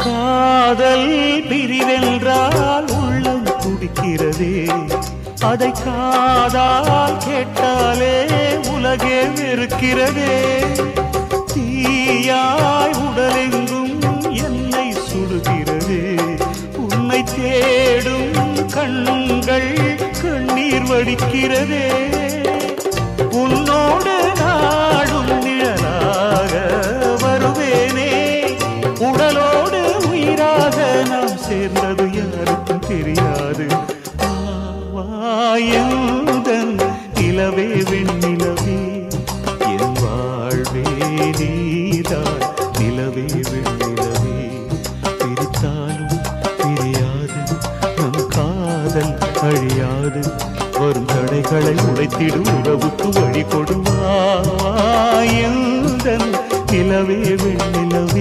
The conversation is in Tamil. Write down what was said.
காதல் பிரிவென்றால் உள்ளம் துடிக்கிறதே, அதை காதால் கேட்டாலே உலகே வெறுக்கிறதே. தீயாய் உடலெங்கும் என்னை சுடுகிறதே, உன்னை தேடும் கண்கள் கண்ணீர் வடிக்கிறதே. உன்னோடு நாடும் நிழலாக வருவேனே, உடலோடு உயிராக நாம் சேர்ந்தது யாருக்கும் தெரியாது. வாயந்தன் நிலவே வெண்ணிலவே, என் வாழ்வே நீதான் நிலவே வெண்ணிலவே. பிரித்தாலும் பிரியாது நம் காதல் அழியாது, வரும் தடைகளை உடைத்திடும் உறவுக்கு வழி கொடுவாயந்தன் நிலவே வெண்ணிலவே.